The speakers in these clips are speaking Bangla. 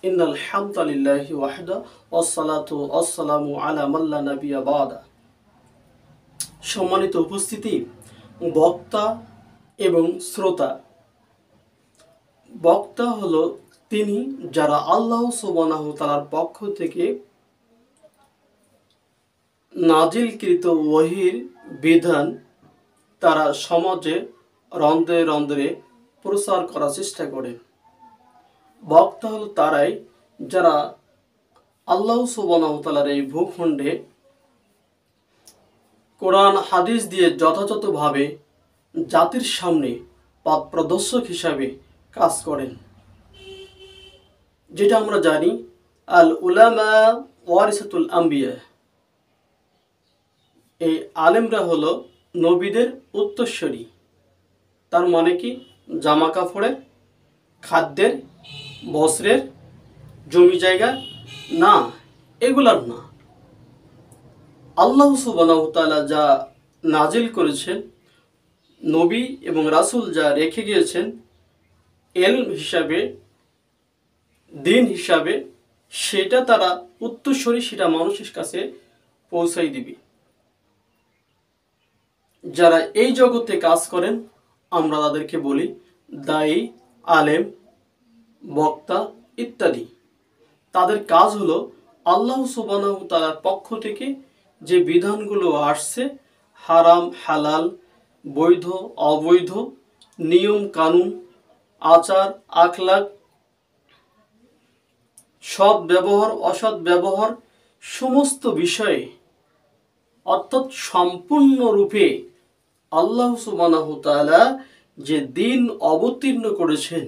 ইন্নাল হামদুলিল্লাহি ওয়াহদা ওয়াসসালাতু ওয়াসসালামু আলা মান লা নাবিয়্যা বা'দা। সম্মানিত উপস্থিতি, বক্তা এবং শ্রোতা। বক্তা হলো তিনি যারা আল্লাহ সুবহানাহু ওয়া তাআলার পক্ষ থেকে নাজিলকৃত ওহীর বিধান তারা সমাজে রন্ধ্রে রন্ধ্রে প্রচার করার চেষ্টা করে। বক্তা হলো তারাই যারা আল্লাহ সুবহানাহু ওয়া তাআলার এই ভূখণ্ডে কোরআন হাদিস দিয়ে যথাযথভাবে জাতির সামনে পথ প্রদর্শক হিসাবে কাজ করেন। যেটা আমরা জানি, আল উলামা ওয়ারিসাতুল আম্বিয়া, এই আলেমরা হলো নবীদের উত্তরসূরি। তার মানে কি জামা কাপড়ের, খাদ্যের, বস্ত্রের, জমি জায়গা না, এগুলার না। আল্লাহ সুবহানাহু ওয়া তাআলা যা নাজিল করেছেন, নবী এবং রাসূল যা রেখে গিয়েছেন ইলম হিসাবে, দিন হিসাবে, সেটা তারা উত্তরসূরি, সেটা মানুষের কাছে পৌঁছাই দিবে। যারা এই জগতে কাজ করেন আমরা তাদেরকে বলি দায়ী, আলেম, বক্তা ইত্যাদি। তাদের কাজ হলো আল্লাহ সুবহানাহু ওয়া তাআলার পক্ষ থেকে যে বিধানগুলো আসছে, হারাম হালাল, বৈধ অবৈধ, নিয়ম কানুন, আচার আখলাক, সৎ ব্যবহার অসৎ ব্যবহার, সমস্ত বিষয়ে অর্থাৎ সম্পূর্ণরূপে আল্লাহ সুবহানাহু ওয়া তাআলা যে দিন অবতীর্ণ করেছেন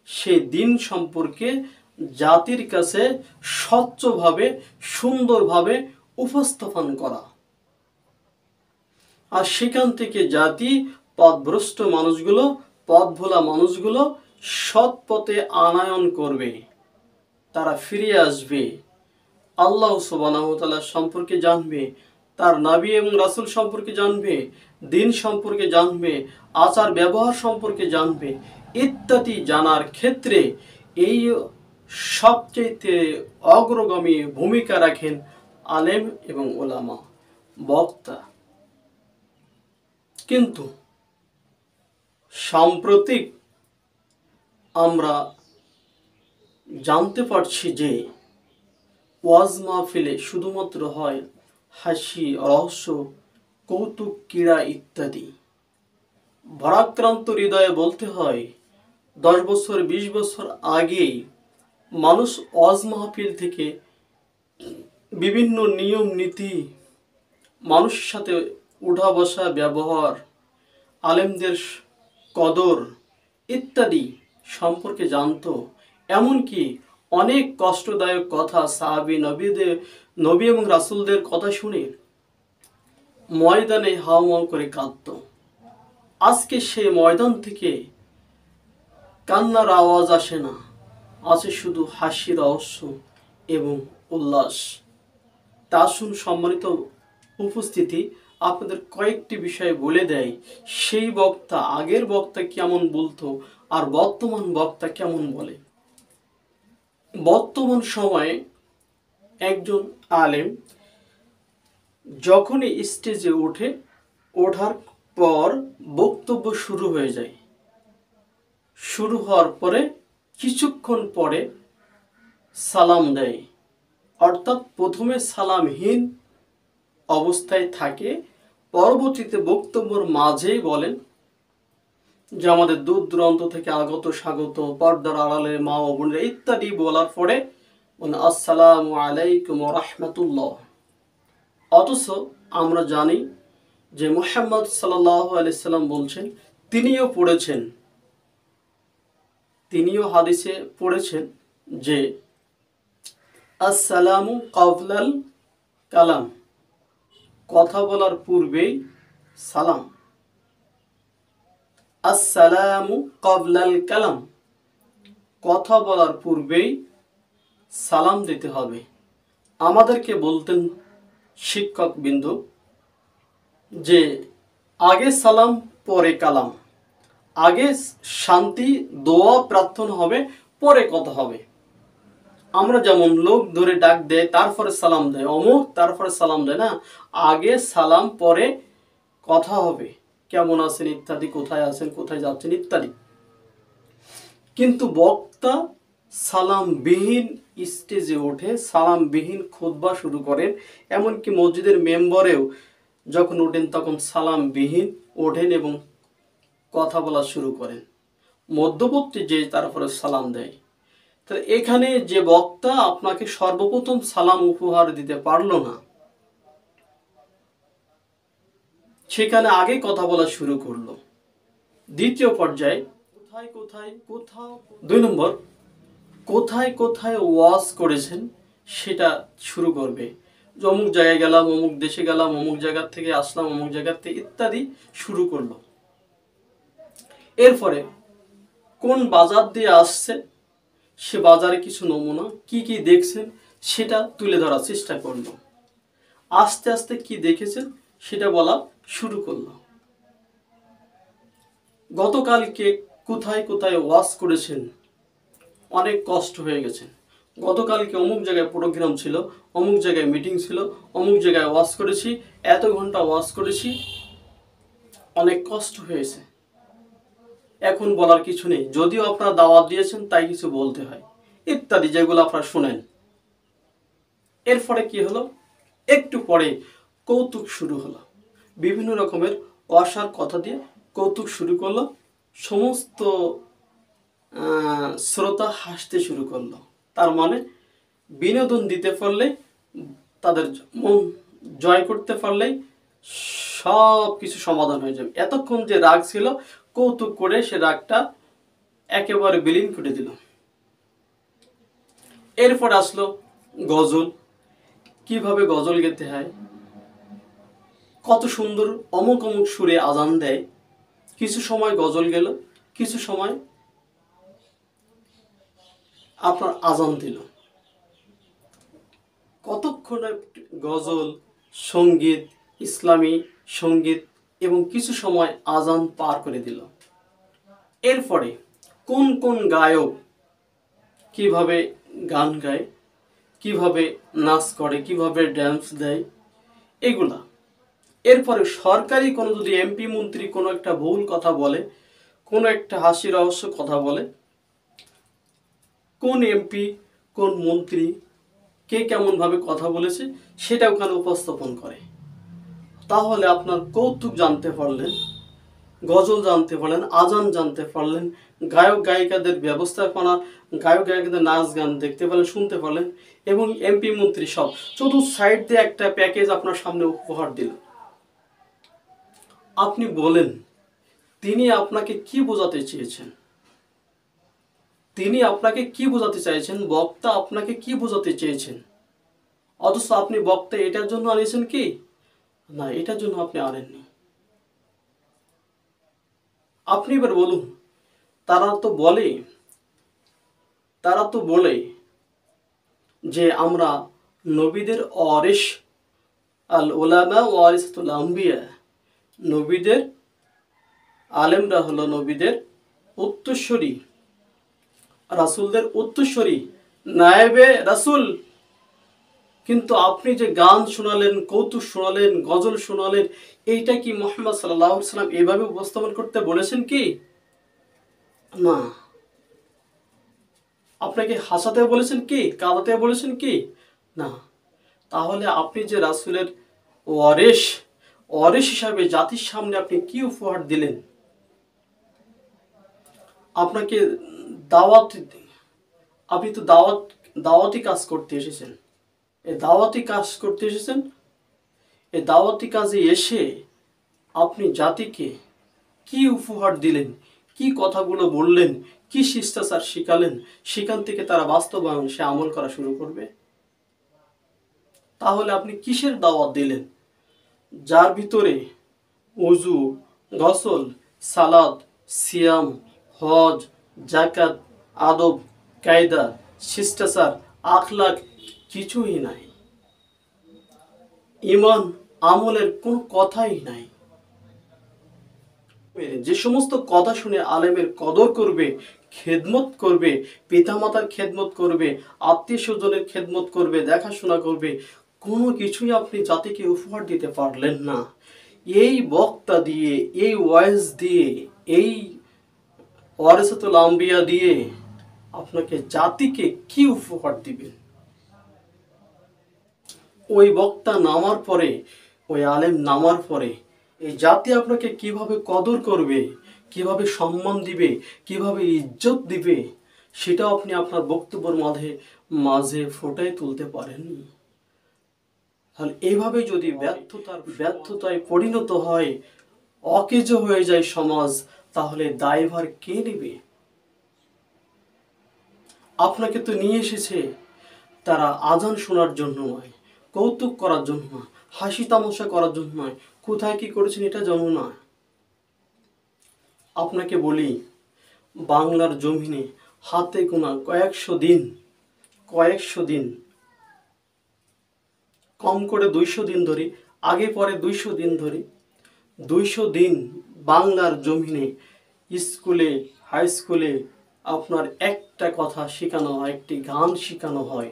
সেই দিন সম্পর্কে জাতির কাছে স্বচ্ছভাবে সুন্দরভাবে উপস্থাপন করা। আর সেখান থেকে জাতি পথভ্রষ্ট মানুষগুলো, পথভোলা মানুষগুলো সৎ পথে আনয়ন করবে, তারা ফিরে আসবে, আল্লাহ সুবহানাহু ওয়া তাআলা সম্পর্কে জানবে, তার নবী এবং রাসূল সম্পর্কে জানবে, দিন সম্পর্কে জানবে, আচার ব্যবহার সম্পর্কে জানবে ইত্যাদি। জানার ক্ষেত্রে এই সবচেয়ে অগ্রগামী ভূমিকা রাখেন আলেম এবং উলামা, বক্তা। কিন্তু সাম্প্রতিক আমরা জানতে পারছি যে ওয়াজ মাহফিলে শুধুমাত্র হয় হাসি, রহস্য, কৌতুক, ক্রীড়া ইত্যাদি। ভারাক্রান্ত হৃদয়ে বলতে হয় 10 বছর 20 বছর আগেই মানুষ ওয়াজ মাহফিল থেকে বিভিন্ন নিয়ম নীতি, মানুষের সাথে উঠা বসা ব্যবহার, আলেমদের কদর ইত্যাদি সম্পর্কে জানতো। এমনকি অনেক কষ্টদায়ক কথা, সাহাবী নবী এবং রাসূলদের কথা শুনে ময়দানে হাউমাউ করে কাঁদত। আজকে সেই ময়দান থেকে কান্নার আওয়াজ আসে না, আছে শুধু হাসি, রহস্য এবং উল্লাস। তা আসুন সম্মানিত উপস্থিতি, আপনাদের কয়েকটি বিষয় বলে দেয় সেই বক্তা, আগের বক্তা কেমন বলতো আর বর্তমান বক্তা কেমন বলে। বর্তমান সময়ে একজন আলেম যখনই স্টেজে ওঠার পর বক্তব্য শুরু হয়ে যায়। শুরু হওয়ার পরে কিছুক্ষণ পরে সালাম দেয়, অর্থাৎ প্রথমে সালামহীন অবস্থায় থাকে, পরবর্তীতে বক্তব্যের মাঝেই বলেন যে আমাদের দূর দূরান্ত থেকে আগত স্বাগত, পর্দার আড়ালে মা ও বোনেরা ইত্যাদি বলার পরে আসসালামু আলাইকুম ওয়া রাহমাতুল্লাহ। অথচ আমরা জানি যে মুহাম্মদ সাল্লাল্লাহু আলাইহি সাল্লাম বলছেন, তিনিও হাদিসে পড়েছেন যে আসসালামু ক্বাবলাল কালাম, কথা বলার পূর্বেই সালাম। আসসালামু ক্বাবলাল কালাম, কথা বলার পূর্বেই সালাম দিতে হবে। আমাদেরকে বলতেন শিক্ষকবৃন্দ যে আগে সালাম পরে কালাম, আগে শান্তি দোয়া প্রার্থনা হবে, পরে কথা হবে। আমরা যেমন লোক ধরে ডাক দেয় তারপরে সালাম দেয়, অমুক তারপরে সালাম দেয় না, আগে সালাম পরে কথা হবে, কেমন আছেন ইত্যাদি, কোথায় আছেন, কোথায় যাচ্ছেন ইত্যাদি। কিন্তু বক্তা সালামবিহীন স্টেজে ওঠে, সালামবিহীন খুতবা শুরু করেন, এমনকি মসজিদের মেম্বরেও যখন ওঠেন তখন সালামবিহীন ওঠেন এবং কথা বলা শুরু করেন, মধ্যবর্তী যে তারপরে সালাম দেয়। তাহলে এখানে যে বক্তা আপনাকে সর্বপ্রথম সালাম উপহার দিতে পারলো না, সেখানে আগে কথা বলা শুরু করলো। দ্বিতীয় পর্যায়ে কোথাও 2 নম্বর, কোথায় কোথায় ওয়াজ করেছেন সেটা শুরু করবে। অমুক জায়গায় গেলাম, অমুক দেশে গেলাম, অমুক জায়গার থেকে আসলাম, অমুক জায়গার থেকে ইত্যাদি শুরু করলো। এরপরে কোন বাজার দিয়ে আসছে, সে বাজারে কিছু নমুনা কি কি দেখছেন সেটা তুলে ধরার চেষ্টা করলো। আস্তে আস্তে কি দেখেছেন সেটা বলা শুরু করলো। গতকালকে কোথায় কোথায় ওয়াজ করেছেন, অনেক কষ্ট হয়ে গেছে, গতকালকে অমুক জায়গায় প্রোগ্রাম ছিল, অমুক জায়গায় মিটিং ছিল, অমুক জায়গায় ওয়াজ করেছি, এত ঘন্টা ওয়াজ করেছি, অনেক কষ্ট হয়েছে, এখন বলার কিছু নেই, যদিও আপনারা দাওয়াত দিয়েছেন তাই কিছু বলতে হয় ইত্যাদি, যেগুলো আপনারা শুনেন। এরপরে কি হলো, একটু পরে কৌতুক শুরু হলো, বিভিন্ন রকমের অসার কথা দিয়ে কৌতুক শুরু করলো, সমস্ত শ্রোতা হাসতে শুরু করলো। তার মানে বিনোদন দিতে পারলে, তাদের মন জয় করতে পারলেই সব কিছু সমাধান হয়ে যাবে। এতক্ষণ যে রাগ ছিল, কৌতুক করে সে রাগটা একেবারে বিলীন করে দিল। এরপর আসলো গজল, কিভাবে গজল গেতে হয়, কত সুন্দর অমুক অমুক সুরে আজান দেয়, কিছু সময় গজল গেল, কিছু সময় আপনার আজান দিল, কতক্ষণ গজল, সঙ্গীত, ইসলামী সঙ্গীত এবং কিছু সময় আজান পার করে দিল। এরপরে কোন কোন গায়ক কিভাবে গান গায়, কিভাবে নাচ করে, কিভাবে ড্যান্স দেয়, এগুলা। এরপরে সরকারি কোনো যদি এমপি মন্ত্রী কোনো একটা ভুল কথা বলে, কোনো একটা হাসি রহস্য কথা বলে, কোন এমপি কোন মন্ত্রী কে কেমনভাবে কথা বলেছে সেটা ওখানে উপস্থাপন করে। তাহলে আপনার কৌতুক জানতে পারলেন, গজল জানতে পারলেন, আজান জানতে পারলেন, গায়ক গায়িকাদের ব্যবস্থাপনা, গায়ক গায়িকাদের নাচ গান দেখতে পারলেন, শুনতে পারলেন, এবং এমপি মন্ত্রী সব চতুর্থ সাইড দিয়ে একটা প্যাকেজ আপনার সামনে উপহার দিল। আপনি বলেন তিনি আপনাকে কি বোঝাতে চেয়েছেন, তিনি আপনাকে কি বোঝাতে চাইছেন, বক্তা আপনাকে কি বোঝাতে চেয়েছেন, অথচ আপনি বক্তা এটার জন্য আনিয়েছেন কি না, এটার জন্য আপনি আনেননি। আপনি এবার বলুন, তারা তো বলে যে আমরা নবীদের ওয়ারিস, আল উলামা ওয়ারিসাতুল আম্বিয়া, নবীদের আলেমরা হলো নবীদের উত্তরসূরি, রাসূলদের উত্তরসূরি, নায়েবে রাসূল। কিন্তু আপনি যে গান শোনালেন, কৌতুক শোনালেন, গজল শোনালেন, এইটা কি মুহাম্মদ সাল্লাল্লাহু আলাইহি ওয়াসাল্লাম এভাবে উপস্থাপন করতে বলেছেন কি না? আপনাকে হাসাতে বলেছেন কি, কাঁদাতে বলেছেন কি না? তাহলে আপনি যে রাসূলের ওয়ারিস হিসাবে জাতির সামনে আপনি কি উপহার দিলেন? আপনাকে দাওয়াত, আপনি তো দাওয়াতি কাজ করতে এসেছেন, এই দাওয়াতি কাজে এসে আপনি জাতিকে কি উপহার দিলেন, কি কথাগুলো বললেন, কি শিষ্টাচার শিখালেন, সেখান থেকে তারা বাস্তবায়ন, সে আমল করা শুরু করবে। তাহলে আপনি কিসের দাওয়াত দিলেন, যার ভিতরে ওযু, গোসল, সালাত, সিয়াম, হজ, যাকাত, আদব কায়দা, শিষ্টাচার, আখলাক কিছুই নাই, ঈমান আমলের কোনো কথাই নাই। যে সমস্ত কথা শুনে আলেমের কদর করবে, খেদমত করবে, পিতামাতার খেদমত করবে, আত্মীয় স্বজনের খেদমত করবে, দেখাশোনা করবে, কোনো কিছুই আপনি জাতিকে উপহার দিতে পারলেন না। এই বক্তা দিয়ে, এই ওয়াইজ দিয়ে, এই ওয়ারিসাতুল আম্বিয়া দিয়ে আপনাকে জাতিকে কি উপহার দিবেন? ওই বক্তা নামার পরে, ওই আলেম নামার পরে এই জাতি আপনাকে কিভাবে কদর করবে, কিভাবে সম্মান দিবে, কিভাবে ইজ্জত দিবে, সেটাও আপনি আপনার বক্তব্যের মাঝে মাঝে ফুটাই তুলতে পারেননি। তাহলে এইভাবে যদি ব্যর্থতায় পরিণত হয়, অকেজো হয়ে যায় সমাজ, তাহলে দায়ভার কে নেবে? আপনাকে তো নিয়ে এসেছে তারা আজান শোনার জন্য নয়, কৌতুক করার জন্য নয়, হাসি তামাশা করার জন্য নয়, কোথায় কি করেছেন এটা জানো না। আপনাকে বলি, বাংলার জমিনে হাতে গোনা কয়েকশো দিন, কম করে 200 দিন ধরে, আগে পরে 200 দিন ধরে, 200 দিন বাংলার জমিনে স্কুলে, হাই স্কুলে আপনার একটা কথা শেখানো হয়, একটি গান শেখানো হয়।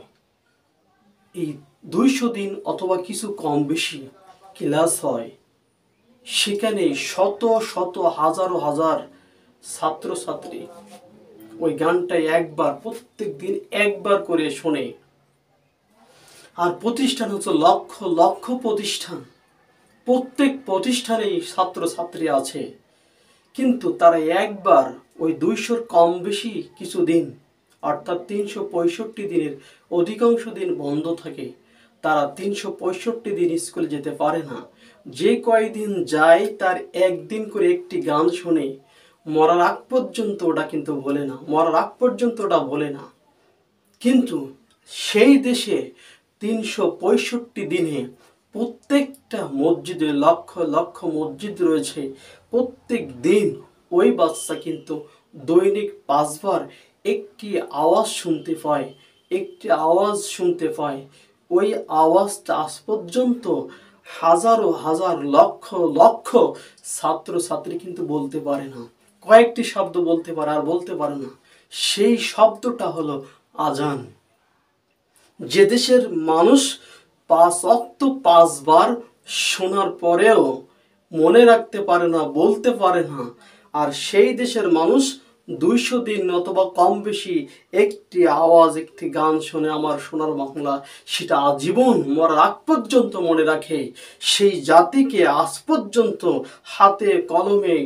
এই 200 দিন অথবা কিছু কম বেশি ক্লাস হয়, সেখানে শত শত হাজারো হাজার ছাত্রছাত্রী ওই গানটাই প্রত্যেক দিন একবার করে শোনে। আর প্রতিষ্ঠান হচ্ছে লক্ষ লক্ষ প্রতিষ্ঠান, প্রত্যেক প্রতিষ্ঠানেই ছাত্রছাত্রী আছে, কিন্তু তারা একবার ওই 200 কম বেশি কিছু দিন, অর্থাৎ 365 দিনের অধিকাংশ দিন বন্ধ থাকে, তারা 365 দিন স্কুলে যেতে পারে না। যে কয়দিন যায় তার একদিন করে একটি গান শুনে মরার আগ পর্যন্ত ওটা কিন্তু বলে না। কিন্তু সেই দেশে 365 দিনে প্রত্যেকটা মসজিদে, লক্ষ লক্ষ মসজিদ রয়েছে, প্রত্যেক দিন ওই বাচ্চা কিন্তু দৈনিক 5 বার একটি আওয়াজ শুনতে পায়। ওই আওয়াজটা আজ পর্যন্ত হাজারো হাজার লক্ষ লক্ষ ছাত্রছাত্রী কিন্তু বলতে পারে না, কয়েকটি শব্দ বলতে পারে, আর বলতে পারে না। সেই শব্দটা হলো আজান। যে দেশের মানুষ 5 ওয়াক্ত 5 বার শোনার পরেও মনে রাখতে পারে না, বলতে পারে না, আর সেই দেশের মানুষ 200 দিন অথবা কম বেশি একটি আওয়াজ, একটি গান শুনে, আমার সোনার বাংলা, সেটা আজীবন মরার আগ পর্যন্ত মনে রাখে, সেই জাতিকে আজ পর্যন্ত হাতে কলমে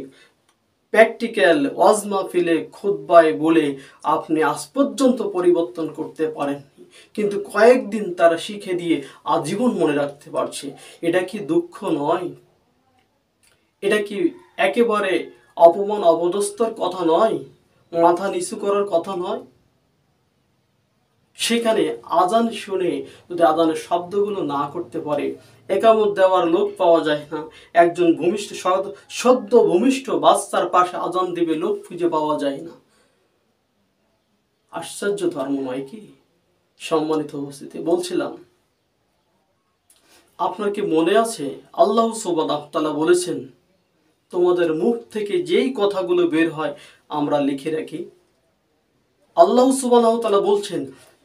প্র্যাকটিক্যাল ওয়াজ মাহফিলে খুতবায় বলে আপনি আজ পর্যন্ত পরিবর্তন করতে পারেননি, কিন্তু কয়েকদিন তারা শিখে দিয়ে আজীবন মনে রাখতে পারছে। এটা কি দুঃখ নয়? এটা কি একেবারে অপমান অপদস্থর কথা নয়? মাথা নিচু করার কথা নয়? সেখানে আজান শুনে যদি আজানের শব্দগুলো না করতে পারে, একামত দেওয়ার লোক পাওয়া যায় না, একজন সদ্য ভূমিষ্ঠ বাচ্চার পাশে আজান দিবে লোক খুঁজে পাওয়া যায় না। আশ্চর্য ধর্ম নয় কি? সম্মানিত উপস্থিতি, বলছিলাম, আপনার কি মনে আছে আল্লাহ সুবহানাহু ওয়া তাআলা বলেছেন, তোমাদের মুখ থেকে যেই কথাগুলো বের হয় আমরা লিখে রাখি। আল্লাহ সুবহানাহু ওয়া তাআলা বলছেন,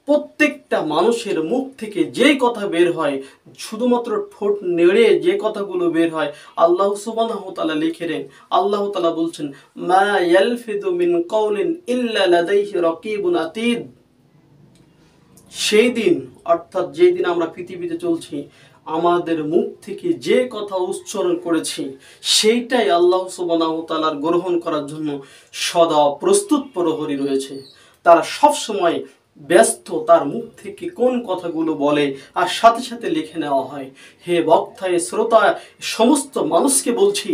প্রত্যেকটা মানুষের মুখ থেকে যে কথা বের হয়, শুধুমাত্র ঠোঁট নেড়ে যে কথাগুলো বের হয়, আল্লাহ সুবহানাহু ওয়া তাআলা লিখে দেন। আল্লাহ তাআলা বলছেন, মা ইয়ালফিযু মিন কাওলিন ইল্লা লাদাইহি রাকীবুন আতীদ। সেই দিন, অর্থাৎ যেই দিন আমরা পৃথিবীতে চলছি, আমাদের মুখ থেকে যে কথা উচ্চারণ করেছি সেইটাই আল্লাহ সুবহানাহু ওয়া তাআলার গ্রহণ করার জন্য সদা প্রস্তুত প্রহরী রয়েছে। তারা সব সময় ব্যস্ত, তার মুখ থেকে কোন কথাগুলো বলে আর সাথে সাথে লিখে নেওয়া হয়। হে বক্তা, হে শ্রোতা, সমস্ত মানুষকে বলছি,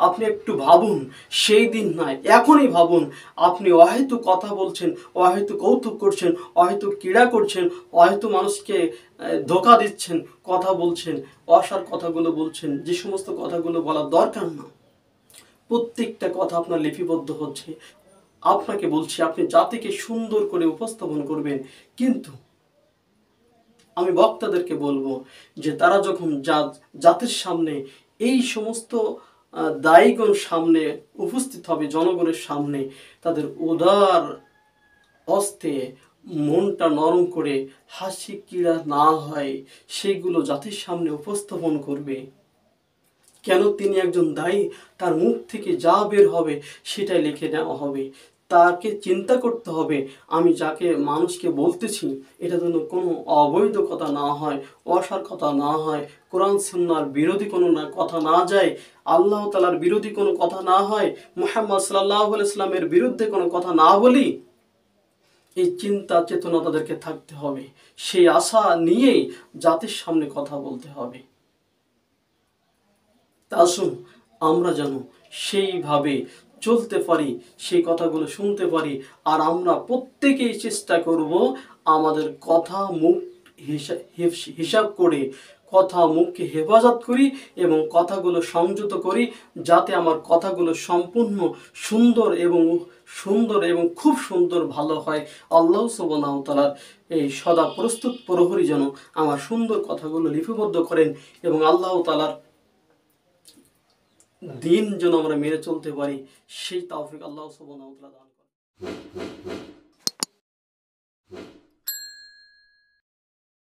আপনি একটু ভাবুন, সেই দিন নয় এখনই ভাবুন। আপনি অহেতু কথা বলছেন, অহেতু কৌতুক করছেন, অহেতু ক্রীড়া করছেন, অহেতু মানুষকে ধোঁকা দিচ্ছেন, কথা বলছেন, অসার কথাগুলো বলছেন, যে সমস্ত কথাগুলো বলার দরকার না, প্রত্যেকটা কথা আপনার লিপিবদ্ধ হচ্ছে। আপনাকে বলছি, আপনি জাতিকে সুন্দর করে উপস্থাপন করবেন, কিন্তু আমি বক্তাদেরকে বলবো যে তারা যখন জাতির সামনে এই সমস্ত দায়ীগণ সামনে উপস্থিত হবে, জনগণের সামনে তাদের উদার হস্তে মনটা নরম করে হাসি কিরা না হয় সেগুলো জাতির সামনে উপস্থাপন করবে। কেন তিনি একজন দায়ী, তার মুখ থেকে যা বের হবে সেটাই লিখে নেওয়া হবে। তাকে চিন্তা করতে হবে আমি যাকে মানুষকে বলতেছি এটা যেন কোনো অবৈধ কথা না হয়, অসার কথা না হয়, কোরআন সুন্নাহর বিরোধী কোনো কথা না যায়, আল্লাহ তাআলার বিরোধী কোনো কথা না হয়, মুহাম্মদ সাল্লাল্লাহু আলাইহি সাল্লামের বিরুদ্ধে কোনো কথা না বলি। এই চিন্তা চেতনা তাদেরকে থাকতে হবে। সেই আশা নিয়েই জাতির সামনে কথা বলতে হবে। তা আসুন আমরা যেন সেইভাবে চলতে পারি, সেই কথাগুলো শুনতে পারি। আর আমরা প্রত্যেকেই চেষ্টা করব আমাদের কথা মুখ হিসাব করে কথা মুখকে হেফাজত করি এবং কথাগুলো সংযত করি, যাতে আমার কথাগুলো সম্পূর্ণ সুন্দর এবং খুব সুন্দর ভালো হয়। আল্লাহ সুবহানাহু ওয়া তাআলার এই সদা প্রস্তুত প্রহরী যেন আমার সুন্দর কথাগুলো লিপিবদ্ধ করেন এবং আল্লাহ তাআলার দিন যেন আমরা মেনে চলতে পারি, সেই তৌফিক আল্লাহ সুবহানাহু ওয়া তাআলা দান করেন।